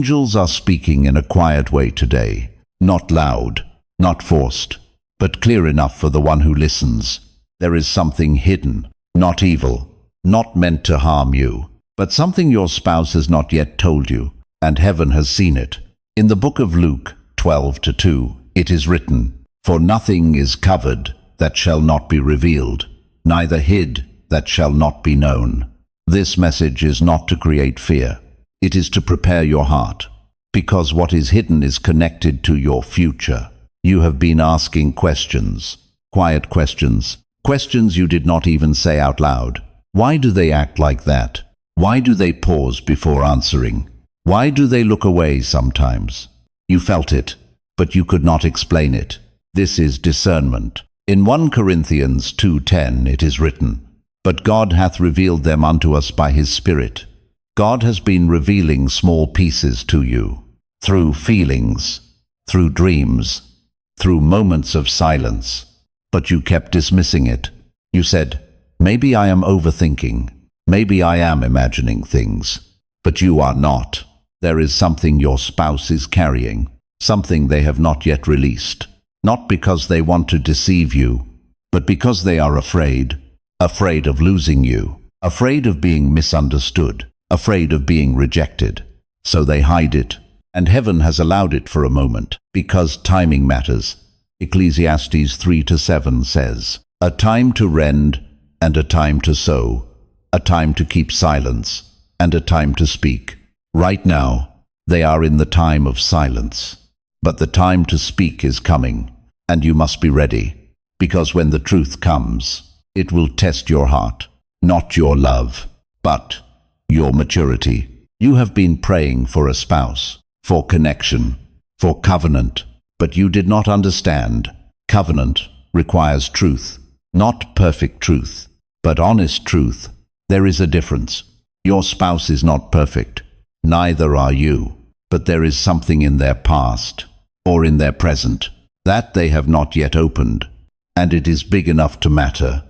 Angels are speaking in a quiet way today, not loud, not forced, but clear enough for the one who listens. There is something hidden, not evil, not meant to harm you, but something your spouse has not yet told you, and heaven has seen it. In the book of Luke 12:2, it is written, "For nothing is covered that shall not be revealed, neither hid that shall not be known." This message is not to create fear. It is to prepare your heart, because what is hidden is connected to your future. You have been asking questions, quiet questions, questions you did not even say out loud. Why do they act like that? Why do they pause before answering? Why do they look away sometimes? You felt it, but you could not explain it. This is discernment. In 1 Corinthians 2:10 it is written, "But God hath revealed them unto us by his Spirit." God has been revealing small pieces to you, through feelings, through dreams, through moments of silence. But you kept dismissing it. You said, "Maybe I am overthinking. Maybe I am imagining things." But you are not. There is something your spouse is carrying, something they have not yet released. Not because they want to deceive you, but because they are afraid. Afraid of losing you, afraid of being misunderstood, afraid of being rejected. So they hide it, and heaven has allowed it for a moment, because timing matters. Ecclesiastes 3:7 says, "A time to rend, and a time to sow, a time to keep silence, and a time to speak." Right now, they are in the time of silence. But the time to speak is coming, and you must be ready, because when the truth comes, it will test your heart, not your love, but your maturity. You have been praying for a spouse, for connection, for covenant, but you did not understand. Covenant requires truth, not perfect truth, but honest truth. There is a difference. Your spouse is not perfect, neither are you, but there is something in their past, or in their present, that they have not yet opened, and it is big enough to matter,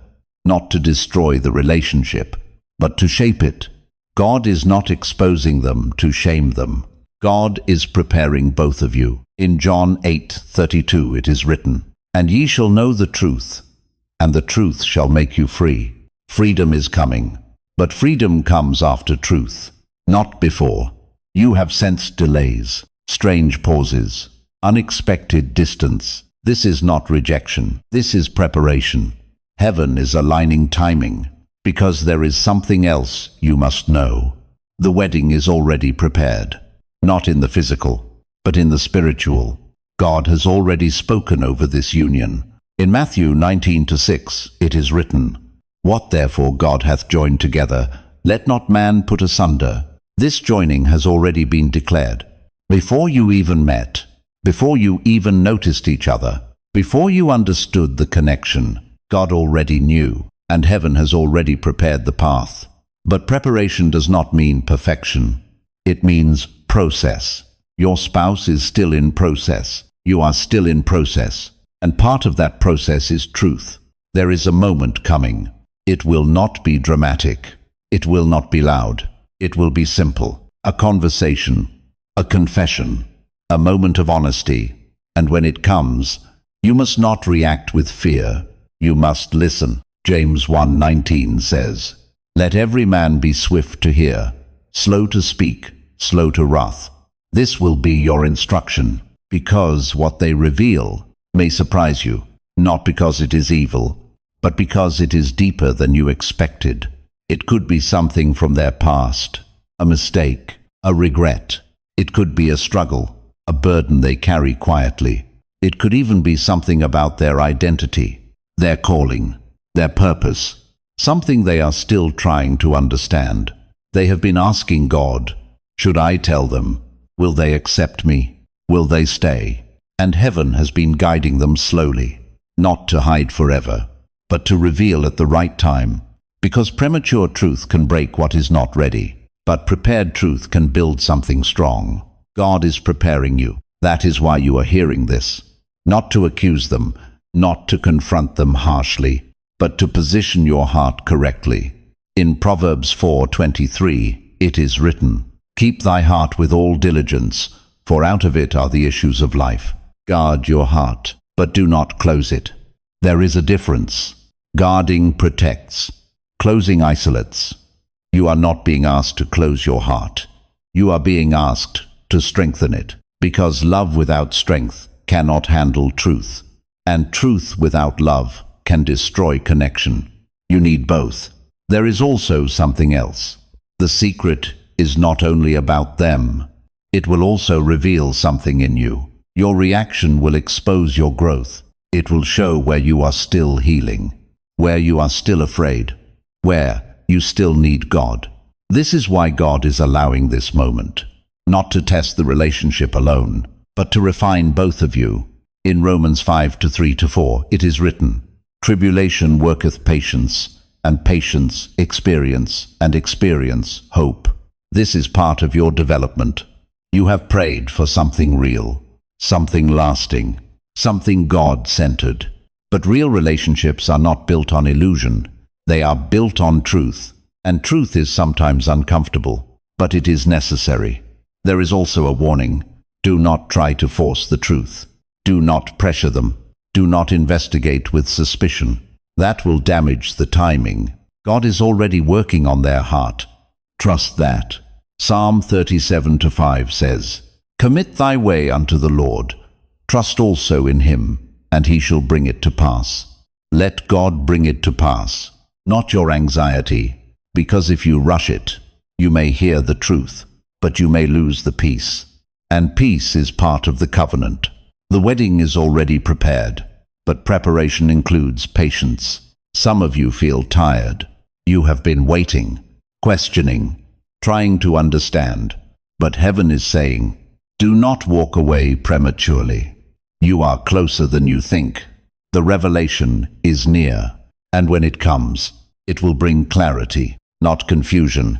not to destroy the relationship, but to shape it. God is not exposing them to shame them. God is preparing both of you. In John 8:32 it is written, "And ye shall know the truth, and the truth shall make you free." Freedom is coming, but freedom comes after truth, not before. You have sensed delays, strange pauses, unexpected distance. This is not rejection. This is preparation. Heaven is aligning timing, because there is something else you must know. The wedding is already prepared, not in the physical, but in the spiritual. God has already spoken over this union. In Matthew 19:6 it is written, "What therefore God hath joined together, let not man put asunder." This joining has already been declared. Before you even met, before you even noticed each other, before you understood the connection, God already knew, and heaven has already prepared the path. But preparation does not mean perfection. It means process. Your spouse is still in process. You are still in process. And part of that process is truth. There is a moment coming. It will not be dramatic. It will not be loud. It will be simple. A conversation, a confession, a moment of honesty. And when it comes, you must not react with fear. You must listen. James 1:19 says, "Let every man be swift to hear, slow to speak, slow to wrath." This will be your instruction, because what they reveal may surprise you, not because it is evil, but because it is deeper than you expected. It could be something from their past, a mistake, a regret. It could be a struggle, a burden they carry quietly. It could even be something about their identity, their calling, their purpose, something they are still trying to understand. They have been asking God, "Should I tell them? Will they accept me? Will they stay?" And heaven has been guiding them slowly, not to hide forever, but to reveal at the right time. Because premature truth can break what is not ready, but prepared truth can build something strong. God is preparing you. That is why you are hearing this. Not to accuse them, not to confront them harshly, but to position your heart correctly. In Proverbs 4:23, it is written, Keep thy heart with all diligence, for out of it are the issues of life. Guard your heart, but do not close it. There is a difference. Guarding protects. Closing isolates. You are not being asked to close your heart. You are being asked to strengthen it, because love without strength cannot handle truth, and truth without love can destroy connection. You need both. There is also something else. The secret is not only about them. It will also reveal something in you. Your reaction will expose your growth. It will show where you are still healing, where you are still afraid, where you still need God. This is why God is allowing this moment, not to test the relationship alone, but to refine both of you. In Romans 5:3-4, it is written, "Tribulation worketh patience, and patience experience, and experience hope." This is part of your development. You have prayed for something real, something lasting, something God-centered. But real relationships are not built on illusion. They are built on truth, and truth is sometimes uncomfortable, but it is necessary. There is also a warning. Do not try to force the truth. Do not pressure them. Do not investigate with suspicion. That will damage the timing. God is already working on their heart. Trust that. Psalm 37:5 says, "Commit thy way unto the Lord. Trust also in him, and he shall bring it to pass." Let God bring it to pass, not your anxiety, because if you rush it, you may hear the truth, but you may lose the peace. And peace is part of the covenant. The wedding is already prepared, but preparation includes patience. Some of you feel tired. You have been waiting, questioning, trying to understand. But heaven is saying, do not walk away prematurely. You are closer than you think. The revelation is near, and when it comes, it will bring clarity, not confusion.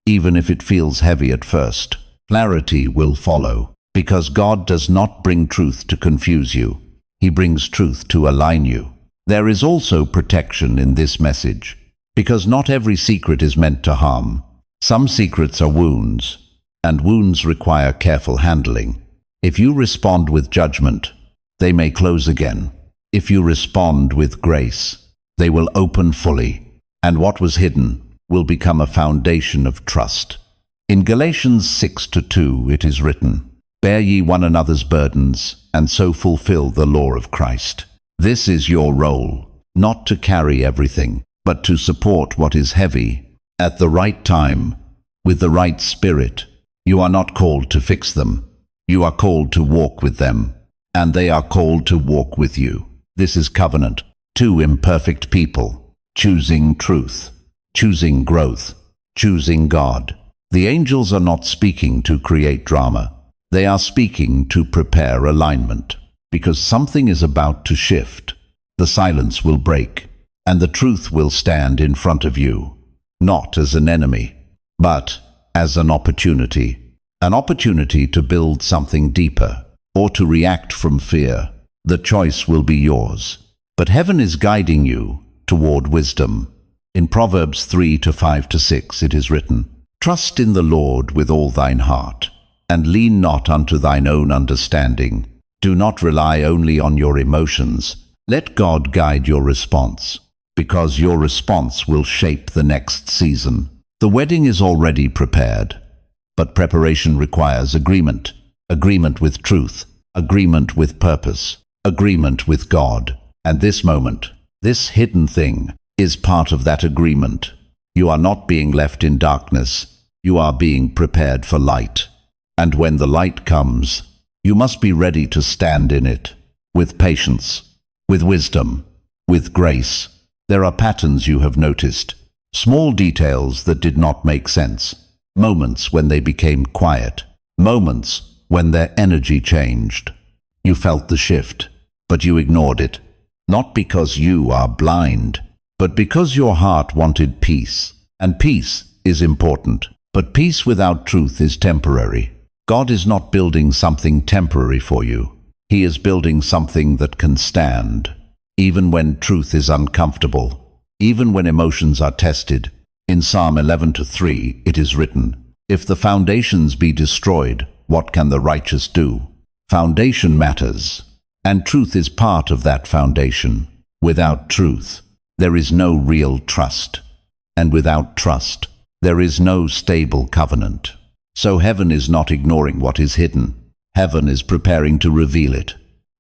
Even if it feels heavy at first, clarity will follow, because God does not bring truth to confuse you. He brings truth to align you. There is also protection in this message, because not every secret is meant to harm. Some secrets are wounds, and wounds require careful handling. If you respond with judgment, they may close again. If you respond with grace, they will open fully, and what was hidden will become a foundation of trust. In Galatians 6:2 it is written, "Bear ye one another's burdens, and so fulfill the law of Christ." This is your role, not to carry everything, but to support what is heavy at the right time, with the right spirit. You are not called to fix them. You are called to walk with them, and they are called to walk with you. This is covenant. Two imperfect people, choosing truth, choosing growth, choosing God. The angels are not speaking to create drama. They are speaking to prepare alignment, because something is about to shift. The silence will break, and the truth will stand in front of you, not as an enemy, but as an opportunity to build something deeper, or to react from fear. The choice will be yours. But heaven is guiding you toward wisdom. In Proverbs 3:5-6 it is written, "Trust in the Lord with all thine heart, and lean not unto thine own understanding." Do not rely only on your emotions. Let God guide your response, because your response will shape the next season. The wedding is already prepared, but preparation requires agreement. Agreement with truth, agreement with purpose, agreement with God. And this moment, this hidden thing, is part of that agreement. You are not being left in darkness. You are being prepared for light. And when the light comes, you must be ready to stand in it, with patience, with wisdom, with grace. There are patterns you have noticed, small details that did not make sense, moments when they became quiet, moments when their energy changed. You felt the shift, but you ignored it, not because you are blind, but because your heart wanted peace. And peace is important, but peace without truth is temporary. God is not building something temporary for you. He is building something that can stand, even when truth is uncomfortable, even when emotions are tested. In Psalm 11:3 it is written, If the foundations be destroyed, what can the righteous do? Foundation matters, and truth is part of that foundation. Without truth, there is no real trust, and without trust, there is no stable covenant. So heaven is not ignoring what is hidden. Heaven is preparing to reveal it.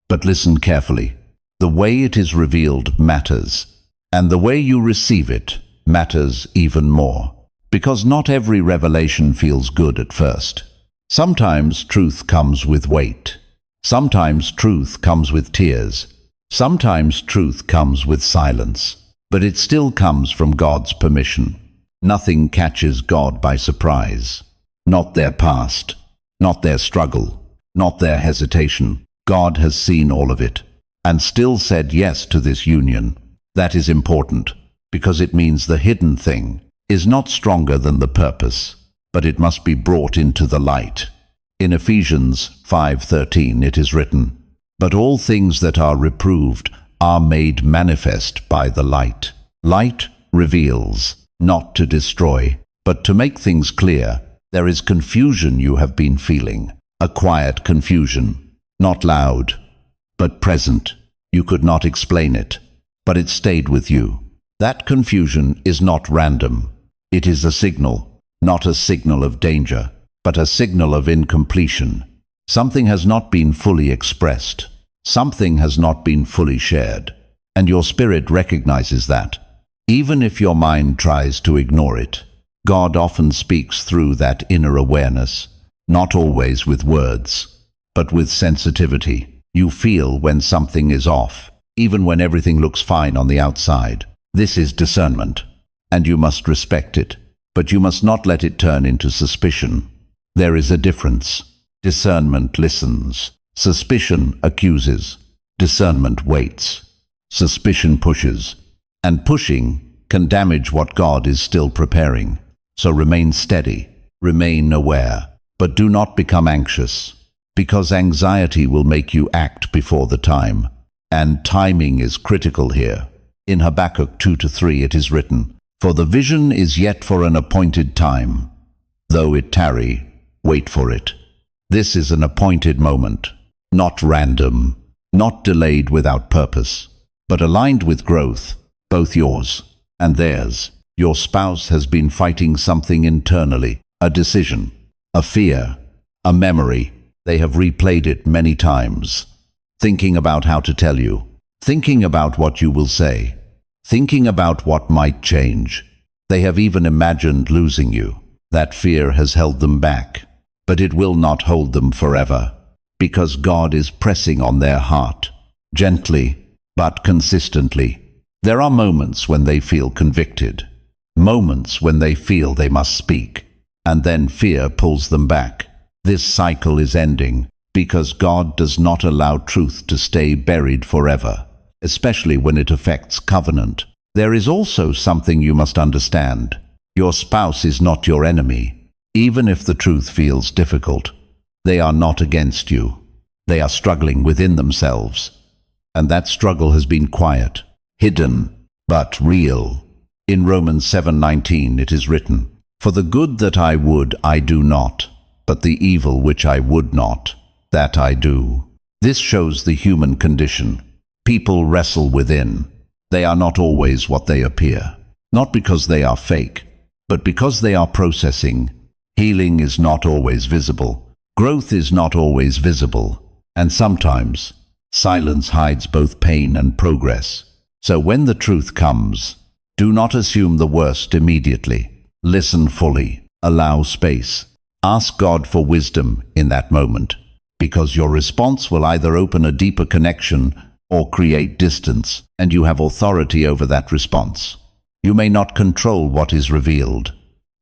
But listen carefully. The way it is revealed matters, and the way you receive it matters even more. Because not every revelation feels good at first. Sometimes truth comes with weight. Sometimes truth comes with tears. Sometimes truth comes with silence. But it still comes from God's permission. Nothing catches God by surprise. Not their past, not their struggle, not their hesitation. God has seen all of it, and still said yes to this union. That is important, because it means the hidden thing is not stronger than the purpose, but it must be brought into the light. In Ephesians 5:13 it is written, "But all things that are reproved are made manifest by the light." Light reveals, not to destroy, but to make things clear. There is confusion you have been feeling, a quiet confusion, not loud, but present. You could not explain it, but it stayed with you. That confusion is not random. It is a signal, not a signal of danger, but a signal of incompletion. Something has not been fully expressed. Something has not been fully shared. And your spirit recognizes that. Even if your mind tries to ignore it, God often speaks through that inner awareness, not always with words, but with sensitivity. You feel when something is off, even when everything looks fine on the outside. This is discernment, and you must respect it, but you must not let it turn into suspicion. There is a difference. Discernment listens. Suspicion accuses. Discernment waits. Suspicion pushes, and pushing can damage what God is still preparing. So remain steady, remain aware, but do not become anxious, because anxiety will make you act before the time, and timing is critical here. In Habakkuk 2-3 it is written, "For the vision is yet for an appointed time. Though it tarry, wait for it." This is an appointed moment, not random, not delayed without purpose, but aligned with growth, both yours and theirs. Your spouse has been fighting something internally, a decision, a fear, a memory. They have replayed it many times, thinking about how to tell you, thinking about what you will say, thinking about what might change. They have even imagined losing you. That fear has held them back, but it will not hold them forever, because God is pressing on their heart, gently but consistently. There are moments when they feel convicted, moments when they feel they must speak, and then fear pulls them back. This cycle is ending because God does not allow truth to stay buried forever, especially when it affects covenant. There is also something you must understand. Your spouse is not your enemy. Even if the truth feels difficult, they are not against you. They are struggling within themselves, and that struggle has been quiet, hidden, but real. In Romans 7:19 it is written, "For the good that I would I do not, but the evil which I would not, that I do." This shows the human condition. People wrestle within. They are not always what they appear, not because they are fake, but because they are processing. Healing is not always visible. Growth is not always visible. And sometimes, silence hides both pain and progress. So when the truth comes, do not assume the worst immediately. Listen fully. Allow space. Ask God for wisdom in that moment, because your response will either open a deeper connection or create distance, and you have authority over that response. You may not control what is revealed,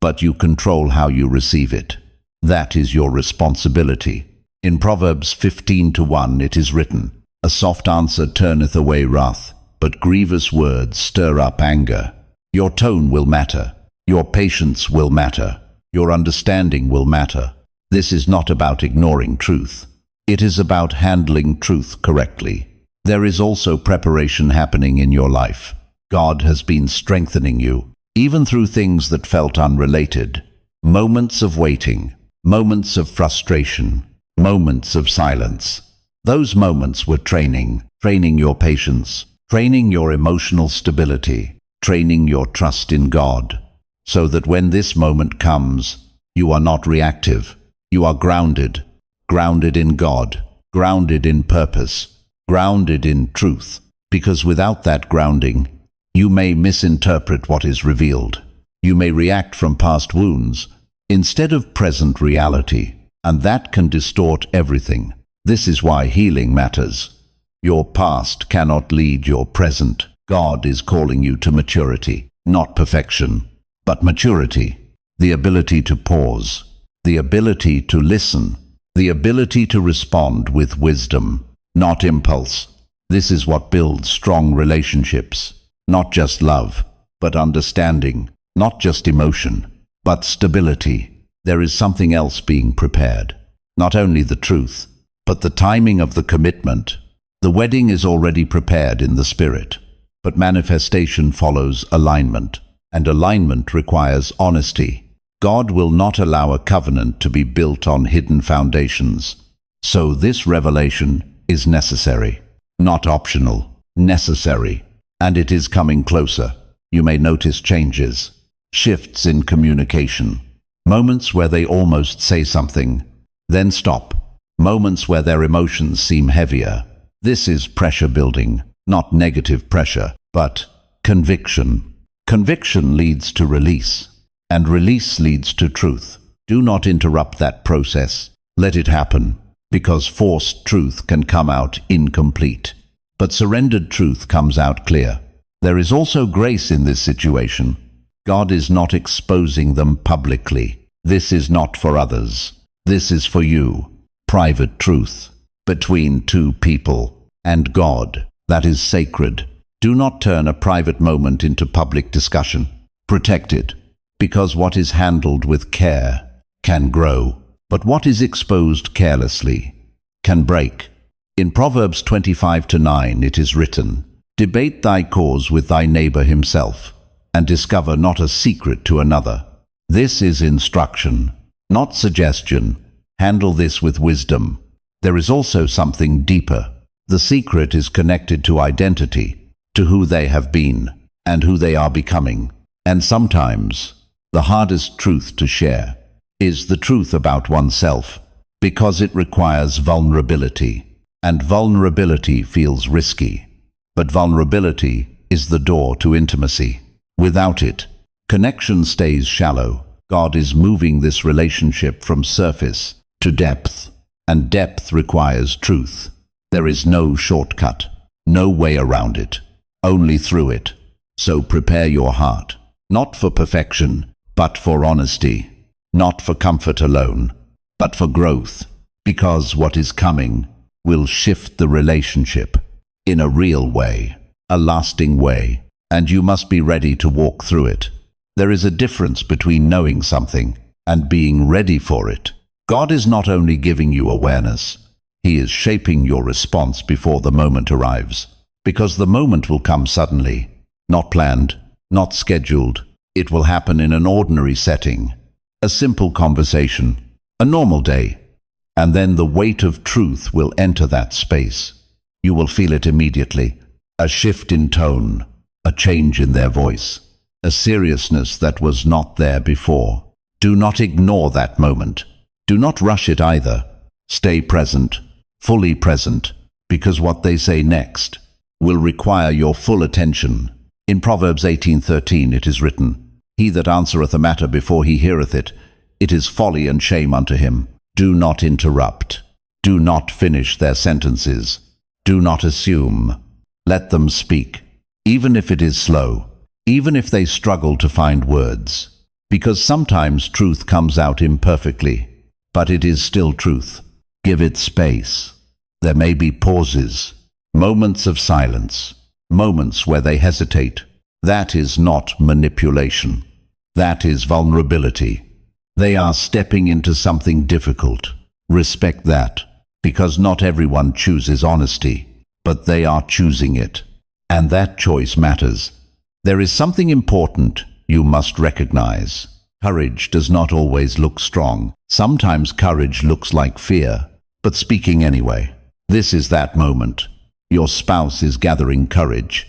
but you control how you receive it. That is your responsibility. In Proverbs 15:1 it is written, "A soft answer turneth away wrath, but grievous words stir up anger." Your tone will matter. Your patience will matter. Your understanding will matter. This is not about ignoring truth. It is about handling truth correctly. There is also preparation happening in your life. God has been strengthening you, even through things that felt unrelated. moments of waiting, moments of frustration, moments of silence. Those moments were training your patience, training your emotional stability, training your trust in God, so that when this moment comes, you are not reactive. You are grounded, grounded in God, grounded in purpose, grounded in truth, because without that grounding, you may misinterpret what is revealed. You may react from past wounds instead of present reality, and that can distort everything. This is why healing matters. Your past cannot lead your present. God is calling you to maturity, not perfection, but maturity. The ability to pause, the ability to listen, the ability to respond with wisdom, not impulse. This is what builds strong relationships. Not just love, but understanding. Not just emotion, but stability. There is something else being prepared. Not only the truth, but the timing of the commitment. The wedding is already prepared in the spirit, but manifestation follows alignment, and alignment requires honesty. God will not allow a covenant to be built on hidden foundations. So this revelation is necessary, not optional, necessary, and it is coming closer. You may notice changes, shifts in communication, moments where they almost say something, then stop, moments where their emotions seem heavier. This is pressure building, not negative pressure, but conviction. Conviction leads to release, and release leads to truth. Do not interrupt that process. Let it happen, because forced truth can come out incomplete, but surrendered truth comes out clear. There is also grace in this situation. God is not exposing them publicly. This is not for others. This is for you. Private truth between two people and God. That is sacred. Do not turn a private moment into public discussion. Protect it, because what is handled with care can grow, but what is exposed carelessly can break. In Proverbs 25:9 it is written, "Debate thy cause with thy neighbor himself, and discover not a secret to another." This is instruction, not suggestion. Handle this with wisdom. There is also something deeper. The secret is connected to identity, to who they have been, and who they are becoming. And sometimes, the hardest truth to share is the truth about oneself, because it requires vulnerability, and vulnerability feels risky. But vulnerability is the door to intimacy. Without it, connection stays shallow. God is moving this relationship from surface to depth, and depth requires truth. There is no shortcut, no way around it, only through it. So prepare your heart, not for perfection, but for honesty, not for comfort alone, but for growth, because what is coming will shift the relationship in a real way, a lasting way, and you must be ready to walk through it. There is a difference between knowing something and being ready for it. God is not only giving you awareness, He is shaping your response before the moment arrives, because the moment will come suddenly, not planned, not scheduled. It will happen in an ordinary setting, a simple conversation, a normal day, and then the weight of truth will enter that space. You will feel it immediately, a shift in tone, a change in their voice, a seriousness that was not there before. Do not ignore that moment. Do not rush it either. Stay present, fully present, because what they say next will require your full attention. In Proverbs 18:13 it is written, "He that answereth a matter before he heareth it, it is folly and shame unto him." Do not interrupt. Do not finish their sentences. Do not assume. Let them speak, even if it is slow, even if they struggle to find words, because sometimes truth comes out imperfectly, but it is still truth. Give it space. There may be pauses, moments of silence, moments where they hesitate. That is not manipulation. That is vulnerability. They are stepping into something difficult. Respect that, because not everyone chooses honesty, but they are choosing it, and that choice matters. There is something important you must recognize. Courage does not always look strong. Sometimes courage looks like fear, but speaking anyway. This is that moment. Your spouse is gathering courage.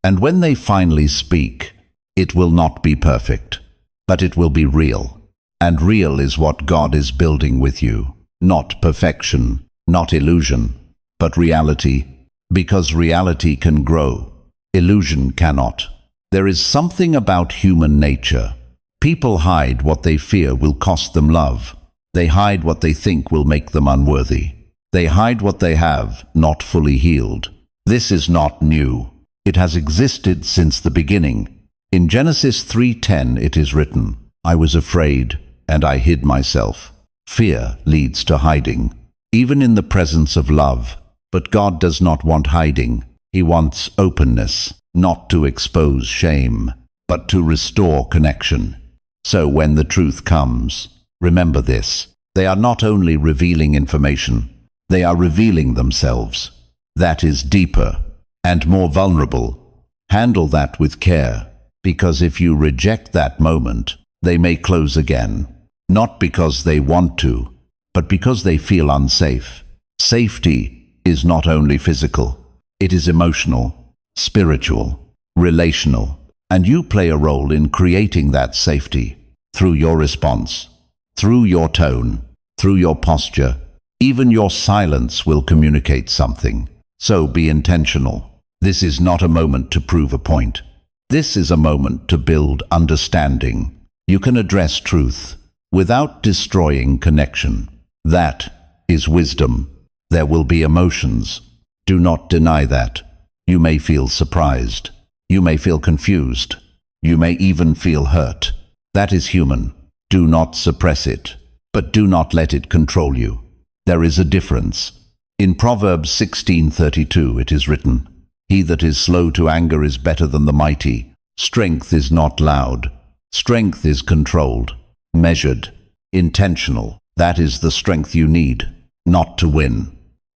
And when they finally speak, it will not be perfect, but it will be real. And real is what God is building with you. Not perfection, not illusion, but reality. Because reality can grow. Illusion cannot. There is something about human nature. People hide what they fear will cost them love. They hide what they think will make them unworthy. They hide what they have, not fully healed. This is not new. It has existed since the beginning. In Genesis 3:10 it is written, "I was afraid, and I hid myself." Fear leads to hiding, even in the presence of love. But God does not want hiding. He wants openness, not to expose shame, but to restore connection. So when the truth comes, remember this. They are not only revealing information, they are revealing themselves. That is deeper and more vulnerable. Handle that with care, because if you reject that moment, they may close again. Not because they want to, but because they feel unsafe. Safety is not only physical, it is emotional, spiritual, relational, and you play a role in creating that safety through your response, through your tone, through your posture. Even your silence will communicate something. So be intentional. This is not a moment to prove a point. This is a moment to build understanding. You can address truth without destroying connection. That is wisdom. There will be emotions. Do not deny that. You may feel surprised. You may feel confused. You may even feel hurt. That is human. Do not suppress it, but do not let it control you. There is a difference. In Proverbs 16:32 it is written, "He that is slow to anger is better than the mighty." Strength is not loud. Strength is controlled, measured, intentional. That is the strength you need, not to win,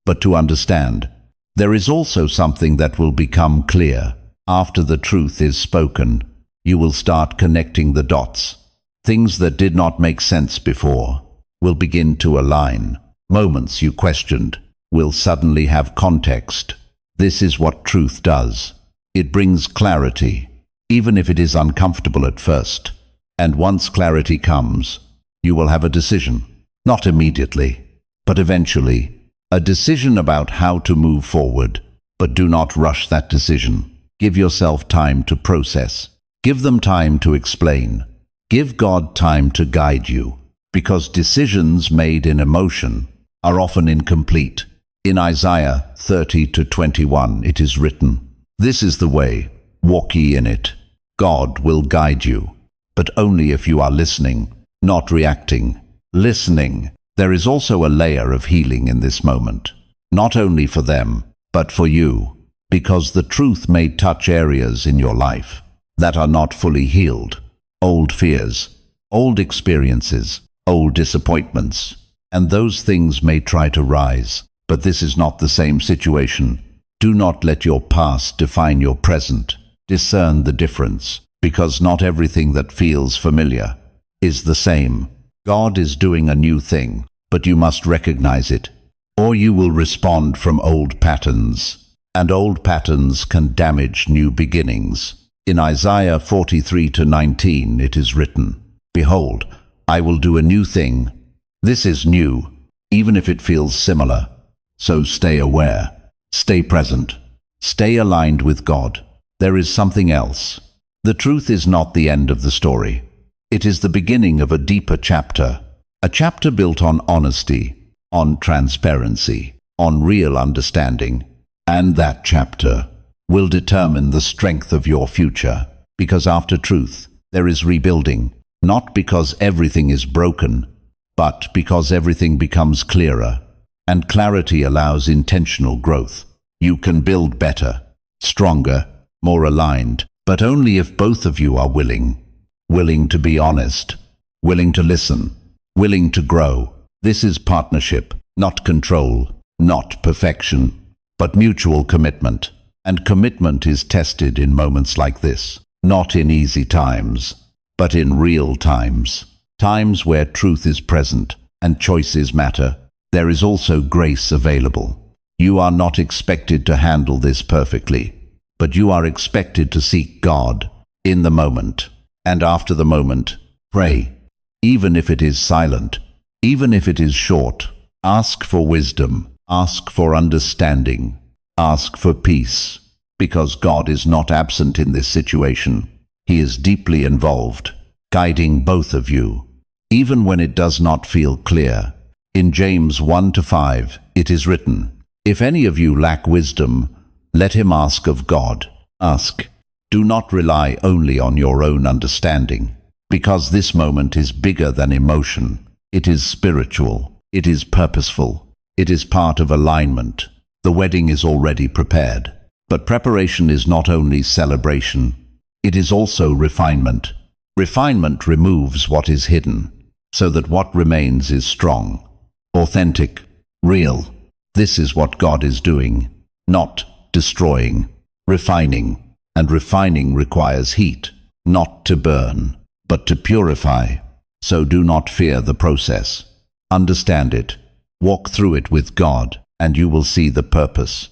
but to understand. There is also something that will become clear. After the truth is spoken, you will start connecting the dots. Things that did not make sense before will begin to align. Moments you questioned will suddenly have context. This is what truth does. It brings clarity, even if it is uncomfortable at first. And once clarity comes, you will have a decision. Not immediately, but eventually. A decision about how to move forward. But do not rush that decision. Give yourself time to process. Give them time to explain. Give God time to guide you. Because decisions made in emotion are often incomplete. In Isaiah 30:21 it is written, "This is the way, walk ye in it." God will guide you, but only if you are listening, not reacting. Listening. There is also a layer of healing in this moment, not only for them, but for you, because the truth may touch areas in your life that are not fully healed. Old fears, old experiences, old disappointments, and those things may try to rise. But this is not the same situation. Do not let your past define your present. Discern the difference, because not everything that feels familiar is the same. God is doing a new thing, but you must recognize it, or you will respond from old patterns, and old patterns can damage new beginnings. In Isaiah 43:19 it is written, "Behold, I will do a new thing." This is new, even if it feels similar. So stay aware, stay present, stay aligned with God. There is something else. The truth is not the end of the story. It is the beginning of a deeper chapter, a chapter built on honesty, on transparency, on real understanding. And that chapter will determine the strength of your future, because after truth, there is rebuilding, not because everything is broken, but because everything becomes clearer. And clarity allows intentional growth. You can build better, stronger, more aligned, but only if both of you are willing. Willing to be honest, willing to listen, willing to grow. This is partnership, not control, not perfection, but mutual commitment. And commitment is tested in moments like this, not in easy times, but in real times, times where truth is present and choices matter, there is also grace available. You are not expected to handle this perfectly, but you are expected to seek God in the moment, and after the moment, pray. Even if it is silent, even if it is short, ask for wisdom, ask for understanding, ask for peace, because God is not absent in this situation. He is deeply involved, guiding both of you, even when it does not feel clear. In James 1-5, it is written, "If any of you lack wisdom, let him ask of God." Ask. Do not rely only on your own understanding, because this moment is bigger than emotion. It is spiritual. It is purposeful. It is part of alignment. The wedding is already prepared. But preparation is not only celebration. It is also refinement. Refinement removes what is hidden, so that what remains is strong, authentic, real. This is what God is doing, not destroying, refining. And refining requires heat, not to burn, but to purify. So do not fear the process. Understand it. Walk through it with God, and you will see the purpose.